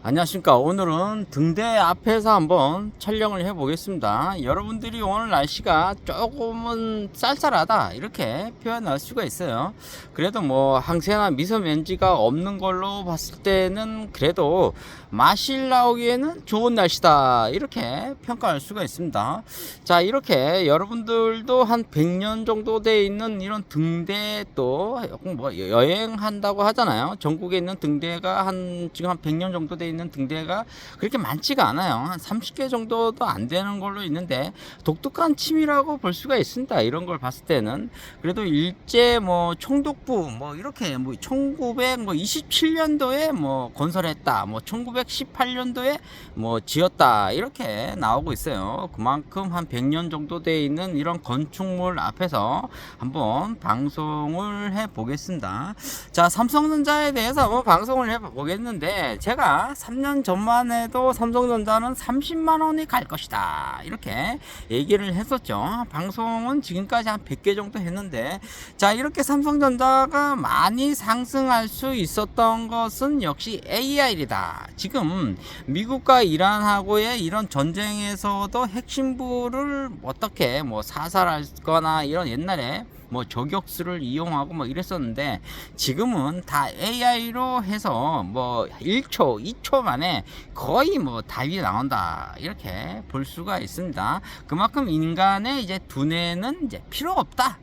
안녕하십니까. 오늘은 등대 앞에서 한번 촬영을 해 보겠습니다. 여러분들이 오늘 날씨가 조금은 쌀쌀하다 이렇게 표현할 수가 있어요. 그래도 뭐 항세나 미세먼지가 없는 걸로 봤을 때는 그래도 마실 나오기에는 좋은 날씨다 이렇게 평가할 수가 있습니다. 자, 이렇게 여러분들도 한 100년 정도 돼 있는 이런 등대, 또 뭐 여행한다고 하잖아요. 전국에 있는 등대가 지금 한 100년 정도 돼 있는 등대가 그렇게 많지가 않아요. 한 30개 정도도 안 되는 걸로 있는데 독특한 취미라고 볼 수가 있습니다. 이런 걸 봤을 때는 그래도 일제 뭐 총독부 뭐 이렇게 뭐 1927년도에 뭐 건설했다, 뭐 1918년도에 뭐 지었다 이렇게 나오고 있어요. 그만큼 한 100년 정도 돼 있는 이런 건축물 앞에서 한번 방송을 해 보겠습니다. 자, 삼성전자에 대해서 한번 방송을 해 보겠는데, 제가 3년 전만 해도 삼성전자는 30만원이 갈 것이다 이렇게 얘기를 했었죠. 방송은 지금까지 한 100개 정도 했는데, 자, 이렇게 삼성전자가 많이 상승할 수 있었던 것은 역시 AI이다. 지금 미국과 이란하고의 이런 전쟁에서도 핵심부를 어떻게 뭐 사살하거나 이런 옛날에 뭐 저격수를 이용하고 뭐 이랬었는데, 지금은 다 AI로 해서 뭐 1초, 2초 만에 거의 뭐 답이 나온다 이렇게 볼 수가 있습니다. 그만큼 인간의 이제 두뇌는 이제 필요가 없다.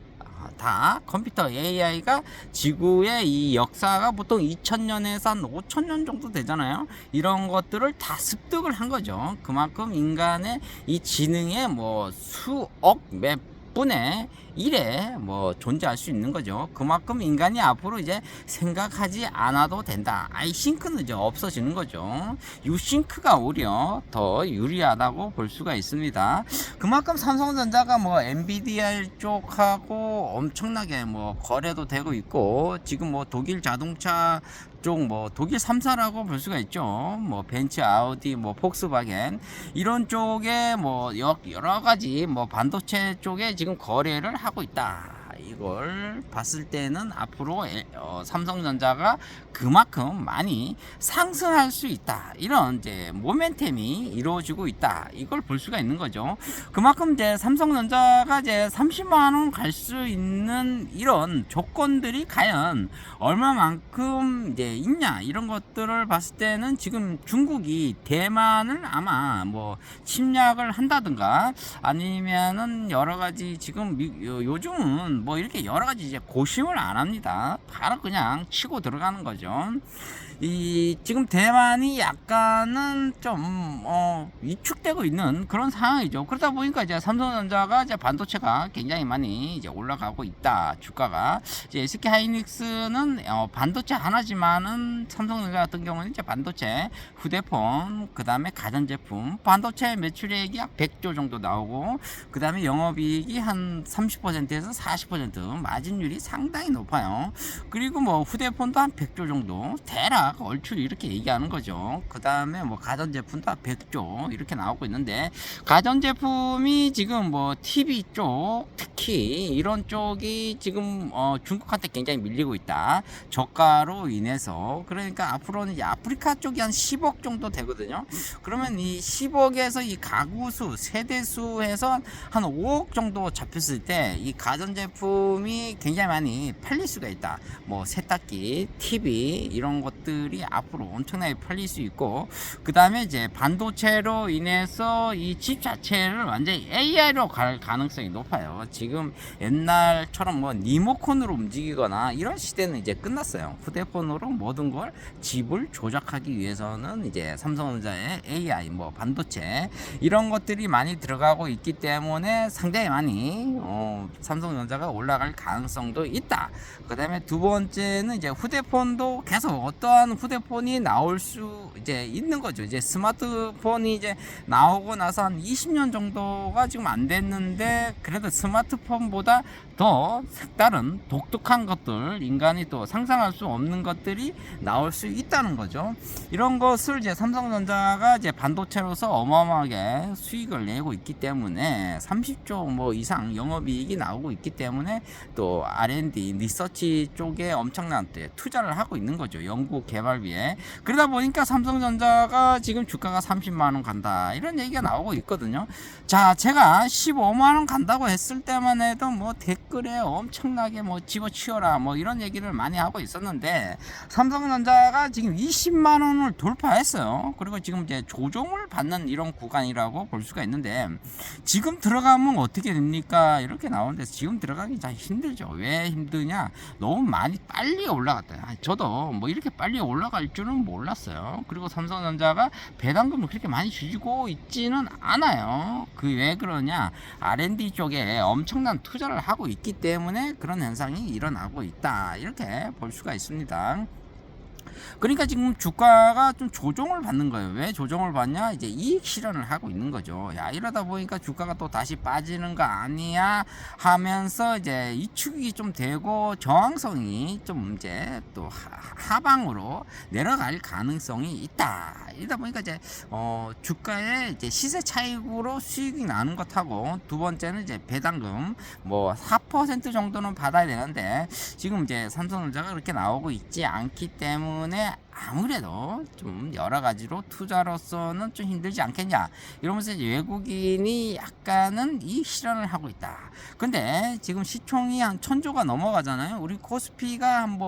다 컴퓨터 AI가, 지구의 이 역사가 보통 2000년에서 한 5000년 정도 되잖아요. 이런 것들을 다 습득을 한 거죠. 그만큼 인간의 이 지능의 뭐 수억 몇 분의 1에 뭐 존재할 수 있는 거죠. 그만큼 인간이 앞으로 이제 생각하지 않아도 된다. 아이싱크는 이제 없어지는 거죠. 유싱크가 오히려 더 유리하다고 볼 수가 있습니다. 그만큼 삼성전자가 뭐 엔비디아 쪽하고 엄청나게 뭐 거래도 되고 있고, 지금 뭐 독일 자동차 쪽 뭐 독일 3사라고 볼 수가 있죠. 뭐 벤츠, 아우디, 뭐 폭스바겐 이런 쪽에 뭐 여러 가지 뭐 반도체 쪽에 지금 거래를 하고 있다. 이걸 봤을 때는 앞으로 삼성전자가 그만큼 많이 상승할 수 있다. 이런 이제 모멘텀이 이루어지고 있다. 이걸 볼 수가 있는 거죠. 그만큼 이제 삼성전자가 이제 30만 원 갈 수 있는 이런 조건들이 과연 얼마만큼 이제 있냐, 이런 것들을 봤을 때는 지금 중국이 대만을 아마 뭐 침략을 한다든가, 아니면은 여러 가지 지금 요즘은 뭐 이렇게 여러 가지 이제 고심을 안 합니다. 바로 그냥 치고 들어가는 거죠. 이 지금 대만이 약간은 좀 위축되고 있는 그런 상황이죠. 그러다 보니까 이제 삼성전자가 이제 반도체가 굉장히 많이 이제 올라가고 있다. 주가가 이제 SK 하이닉스는 반도체 하나지만은, 삼성전자 같은 경우는 이제 반도체, 휴대폰, 그 다음에 가전제품, 반도체 매출액이 약 100조 정도 나오고, 그 다음에 영업이익이 한 30%에서 40% 마진율이 상당히 높아요. 그리고 뭐 휴대폰도 한 100조 정도, 대략 얼추 이렇게 얘기하는 거죠. 그 다음에 뭐 가전제품도 한 100조 이렇게 나오고 있는데, 가전제품이 지금 뭐 TV 쪽, 특히 이런 쪽이 지금 중국한테 굉장히 밀리고 있다. 저가로 인해서. 그러니까 앞으로는 이제 아프리카 쪽이 한 10억 정도 되거든요. 그러면 이 10억에서 이 가구수, 세대수에서 한 5억 정도 잡혔을 때 이 가전제품이 굉장히 많이 팔릴 수가 있다. 뭐 세탁기, TV 이런 것들이 앞으로 엄청나게 팔릴 수 있고, 그 다음에 이제 반도체로 인해서 이 집 자체를 완전히 AI로 갈 가능성이 높아요. 지금 옛날처럼 뭐 리모컨으로 움직이거나 이런 시대는 이제 끝났어요. 휴대폰으로 모든 걸 집을 조작하기 위해서는 이제 삼성전자의 AI, 뭐 반도체 이런 것들이 많이 들어가고 있기 때문에 상당히 많이 삼성전자가 올라갈 가능성도 있다. 그 다음에 두 번째는 이제 휴대폰도 계속 어떠한 휴대폰이 나올 수 이제 있는 거죠. 이제 스마트폰이 이제 나오고 나서 한 20년 정도가 지금 안 됐는데, 그래도 스마트폰보다 더 색다른 독특한 것들, 인간이 또 상상할 수 없는 것들이 나올 수 있다는 거죠. 이런 것을 이제 삼성전자가 이제 반도체로서 어마어마하게 수익을 내고 있기 때문에 30조 뭐 이상 영업이익이 나오고 있기 때문에 또 R&D 리서치 쪽에 엄청난 투자를 하고 있는 거죠. 연구 개발비에. 그러다 보니까 삼성전자가 지금 주가가 30만 원 간다, 이런 얘기가 나오고 있거든요. 자, 제가 15만 원 간다고 했을 때만 해도 뭐 댓글에 엄청나게 뭐 집어치워라 뭐 이런 얘기를 많이 하고 있었는데, 삼성전자가 지금 20만 원을 돌파했어요. 그리고 지금 이제 조정을 받는 이런 구간이라고 볼 수가 있는데, 지금 들어가면 어떻게 됩니까? 이렇게 나오는데 지금 들어가기 참 힘들죠. 왜 힘드냐? 너무 많이 빨리 올라갔다. 저도 뭐 이렇게 빨리 올라갈 줄은 몰랐어요. 그리고 삼성전자가 배당금을 그렇게 많이 주고 있지는 않아요. 그 왜 그러냐? R&D 쪽에 엄청난 투자를 하고 있기 때문에 그런 현상이 일어나고 있다, 이렇게 볼 수가 있습니다. 그러니까 지금 주가가 좀 조정을 받는 거예요. 왜 조정을 받냐? 이제 이익 실현을 하고 있는 거죠. 야, 이러다 보니까 주가가 또 다시 빠지는 거 아니야 하면서 이제 위축이 좀 되고 저항성이 좀 이제 또 하방으로 내려갈 가능성이 있다. 이러다 보니까 이제 주가의 이제 시세 차익으로 수익이 나는 것하고, 두 번째는 이제 배당금 뭐 4% 정도는 받아야 되는데 지금 이제 삼성전자가 그렇게 나오고 있지 않기 때문에 아무래도 좀 여러 가지로 투자로서는 좀 힘들지 않겠냐, 이러면서 이제 외국인이 약간은 이 실현을 하고 있다. 근데 지금 시총이 한 1000조가 넘어가잖아요. 우리 코스피가 한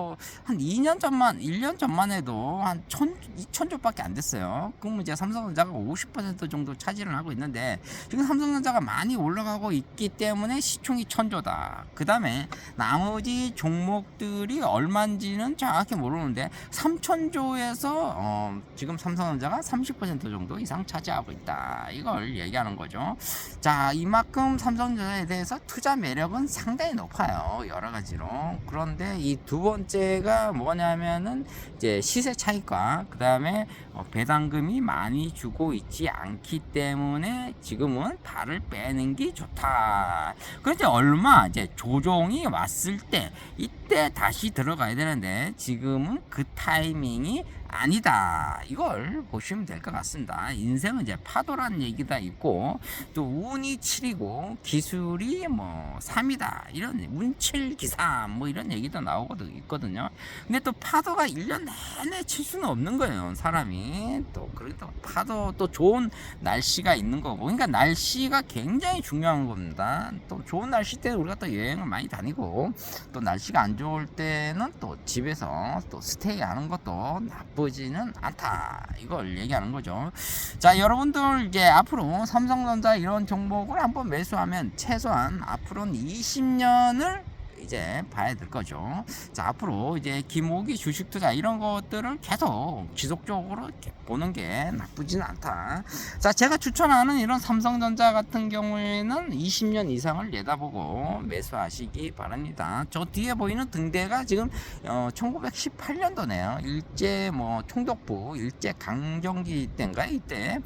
2년 전만, 1년 전만 해도 한 2000조밖에 안 됐어요. 그럼 이제 삼성전자가 50% 정도 차지를 하고 있는데, 지금 삼성전자가 많이 올라가고 있기 때문에 시총이 1000조다. 그 다음에 나머지 종목들이 얼마인지는 정확히 모르는데 3000조 에서 지금 삼성전자가 30% 정도 이상 차지하고 있다, 이걸 얘기하는 거죠. 자, 이만큼 삼성전자에 대해서 투자 매력은 상당히 높아요, 여러 가지로. 그런데 이 두 번째가 뭐냐면은 이제 시세 차익과 그 다음에 배당금이 많이 주고 있지 않기 때문에 지금은 발을 빼는 게 좋다. 그런데 얼마 이제 조정이 왔을 때 이때 다시 들어가야 되는데 지금은 그 타이밍이 아니다, 이걸 보시면 될 것 같습니다. 인생은 이제 파도란 얘기가 있고, 또 운이 7이고 기술이 뭐 3이다, 이런 운칠기삼 뭐 이런 얘기도 나오고 있거든요. 근데 또 파도가 1년 내내 칠 수는 없는 거예요, 사람이. 또 그래도 파도, 또 좋은 날씨가 있는 거고, 그러니까 날씨가 굉장히 중요한 겁니다. 또 좋은 날씨 때 우리가 또 여행을 많이 다니고, 또 날씨가 안 좋을 때는 또 집에서 또 스테이 하는 것도 나쁘지는 않다, 이걸 얘기하는 거죠. 자, 여러분들 이제 앞으로 삼성전자 이런 종목을 한번 매수하면 최소한 앞으로는 20년을 이제 봐야 될 거죠. 자, 앞으로 이제 기모기 주식 투자 이런 것들을 계속 지속적으로 이렇게 보는 게 나쁘지는 않다. 자, 제가 추천하는 이런 삼성전자 같은 경우에는 20년 이상을 내다보고 매수하시기 바랍니다. 저 뒤에 보이는 등대가 지금 1918년도네요. 일제 뭐 총독부 일제 강점기 때인가, 이때.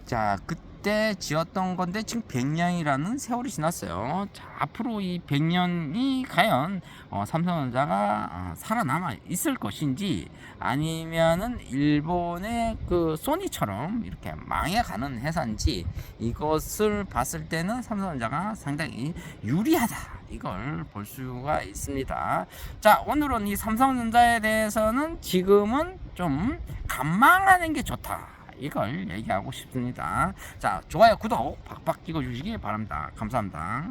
자, 그때 지었던 건데 지금 100년이라는 세월이 지났어요. 자, 앞으로 이 100년이 과연 삼성전자가 살아남아 있을 것인지, 아니면은 일본의 그 소니처럼 이렇게 망해가는 회사인지, 이것을 봤을 때는 삼성전자가 상당히 유리하다, 이걸 볼 수가 있습니다. 자, 오늘은 이 삼성전자에 대해서는 지금은 좀 관망하는 게 좋다, 이걸 얘기하고 싶습니다. 자, 좋아요, 구독 박박 찍어 주시기 바랍니다. 감사합니다.